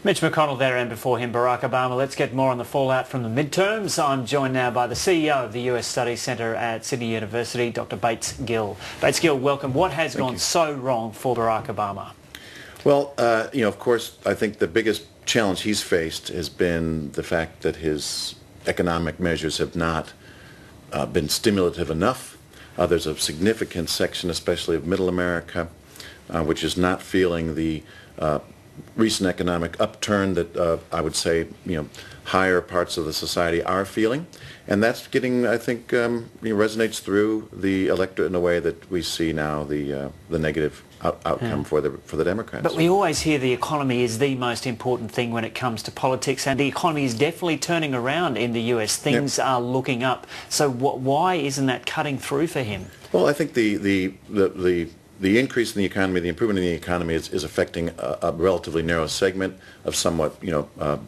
Mitch McConnell there, and before him Barack Obama. Let's get more on the fallout from the midterms. I'm joined now by the CEO of the US Studies Centre at Sydney University, Dr. Bates Gill. Bates Gill, welcome. What has gone so wrong for Barack Obama? Well, of course, I think the biggest challenge he's faced has been the fact that his economic measures have not been stimulative enough. There's a significant section, especially of middle America, which is not feeling the recent economic upturn that I would say, higher parts of the society are feeling. And that's getting, I think, resonates through the electorate in a way that we see now the negative outcome for the Democrats. But we always hear the economy is the most important thing when it comes to politics, and the economy is definitely turning around in the US. Things are looking up. So why isn't that cutting through for him? Well, I think the increase in the economy, the improvement in the economy is affecting a relatively narrow segment of somewhat,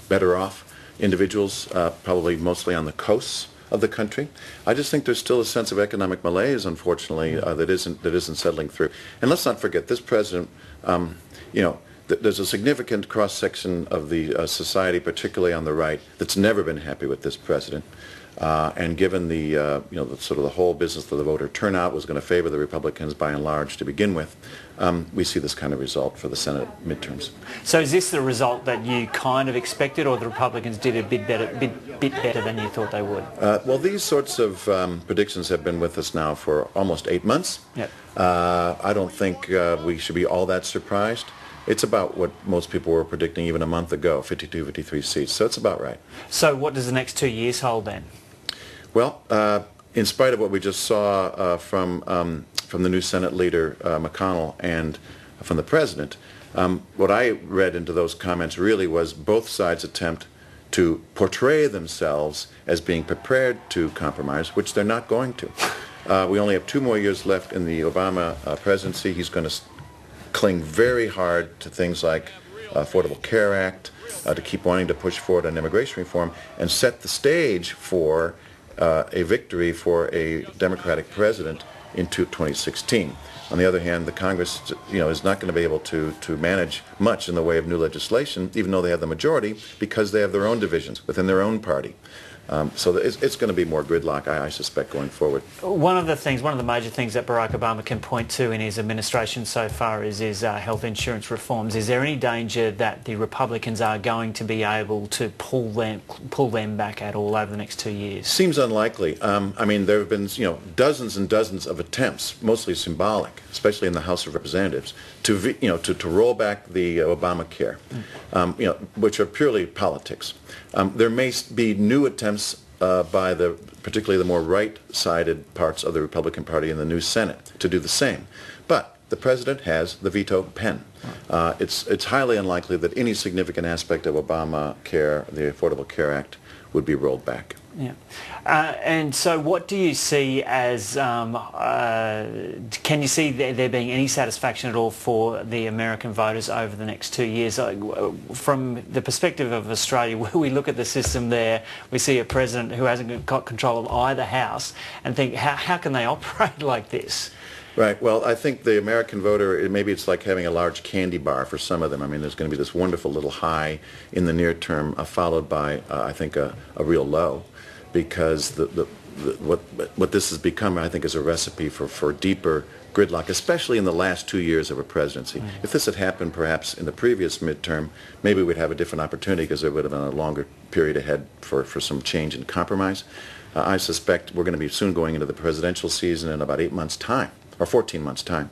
better off individuals, probably mostly on the coasts of the country. I just think there's still a sense of economic malaise, unfortunately, that isn't settling through. And let's not forget, this president, there's a significant cross-section of the society, particularly on the right, that's never been happy with this president. And given the the whole business of the voter turnout was going to favor the Republicans by and large to begin with, we see this kind of result for the Senate midterms. So is this the result that you kind of expected, or the Republicans did a bit better than you thought they would? Well, these sorts of predictions have been with us now for almost 8 months. Yep. I don't think we should be all that surprised. It's about what most people were predicting even a month ago, 52, 53 seats. So it's about right. So what does the next 2 years hold then? Well, in spite of what we just saw from the new Senate leader, McConnell, and from the president, what I read into those comments really was both sides' attempt to portray themselves as being prepared to compromise, which they're not going to. We only have 2 more years left in the Obama presidency. He's going to cling very hard to things like Affordable Care Act, to keep wanting to push forward on immigration reform, and set the stage for a victory for a Democratic president in 2016. On the other hand, the Congress, is not going to be able to manage much in the way of new legislation, even though they have the majority, because they have their own divisions within their own party. So it's going to be more gridlock, I suspect, going forward. One of the major things that Barack Obama can point to in his administration so far is his health insurance reforms. Is there any danger that the Republicans are going to be able to pull them back at all over the next 2 years? Seems unlikely. There have been dozens and dozens of attempts, mostly symbolic, especially in the House of Representatives, to roll back the Obamacare, which are purely politics. There may be new attempts by particularly the more right-sided parts of the Republican Party in the new Senate to do the same. But the president has the veto pen. It's highly unlikely that any significant aspect of Obamacare, the Affordable Care Act, would be rolled back. Yeah. And so what do you see as, can you see there being any satisfaction at all for the American voters over the next 2 years? From the perspective of Australia, where we look at the system there, we see a president who hasn't got control of either house and think, how can they operate like this? Right. Well, I think the American voter, maybe it's like having a large candy bar for some of them. There's going to be this wonderful little high in the near term, followed by, I think, a real low, because what this has become, I think, is a recipe for deeper gridlock, especially in the last 2 years of a presidency. If this had happened perhaps in the previous midterm, maybe we'd have a different opportunity because there would have been a longer period ahead for some change and compromise. I suspect we're going to be soon going into the presidential season in about 8 months' time, or 14 months' time.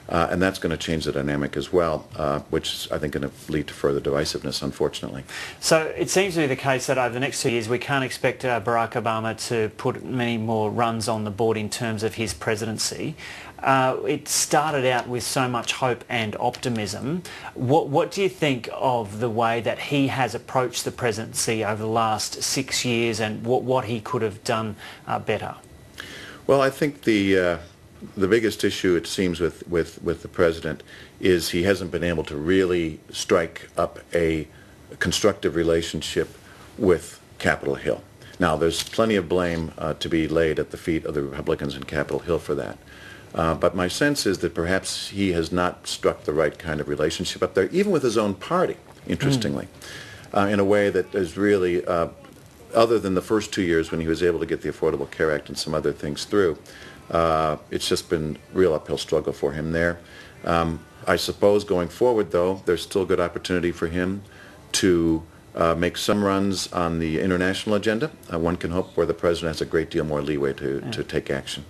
And that's going to change the dynamic as well, which I think is going to lead to further divisiveness, unfortunately. So it seems to be the case that over the next 2 years we can't expect Barack Obama to put many more runs on the board in terms of his presidency. It started out with so much hope and optimism. What do you think of the way that he has approached the presidency over the last 6 years, and what he could have done better? Well, I think the biggest issue, it seems, with the president is he hasn't been able to really strike up a constructive relationship with Capitol Hill. Now, there's plenty of blame to be laid at the feet of the Republicans in Capitol Hill for that. But my sense is that perhaps he has not struck the right kind of relationship up there, even with his own party. interestingly, in a way that is really, other than the first 2 years when he was able to get the Affordable Care Act and some other things through, it's just been a real uphill struggle for him there. I suppose going forward, though, there's still good opportunity for him to make some runs on the international agenda. One can hope where the president has a great deal more leeway to take action.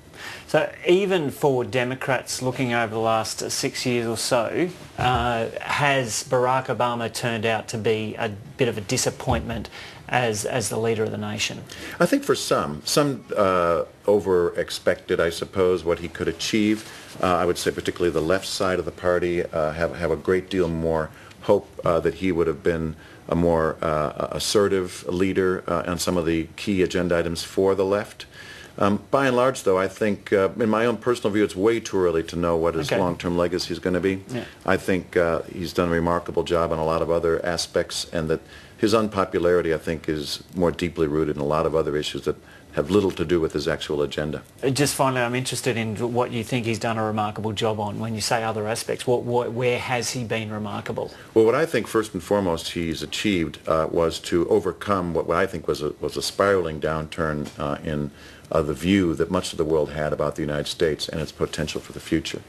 So even for Democrats looking over the last 6 years or so, has Barack Obama turned out to be a bit of a disappointment as the leader of the nation? I think for some over-expected, I suppose, what he could achieve. I would say particularly the left side of the party have a great deal more hope that he would have been a more assertive leader on some of the key agenda items for the left. By and large, though, I think, in my own personal view, it's way too early to know what his long-term legacy is going to be. Yeah. I think he's done a remarkable job on a lot of other aspects, and that his unpopularity, I think, is more deeply rooted in a lot of other issues that have little to do with his actual agenda. Just finally, I'm interested in what you think he's done a remarkable job on. When you say other aspects, where has he been remarkable? Well, what I think first and foremost he's achieved was to overcome what I think was a spiraling downturn in the view that much of the world had about the United States and its potential for the future.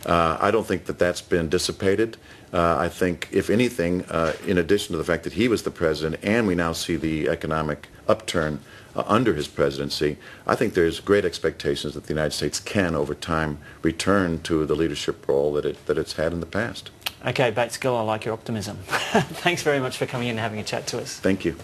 I don't think that that's been dissipated. I think, if anything, in addition to the fact that he was the president and we now see the economic upturn under his presidency, I think there's great expectations that the United States can, over time, return to the leadership role that it's had in the past. Okay, Bates Gill, I like your optimism. Thanks very much for coming in and having a chat to us. Thank you.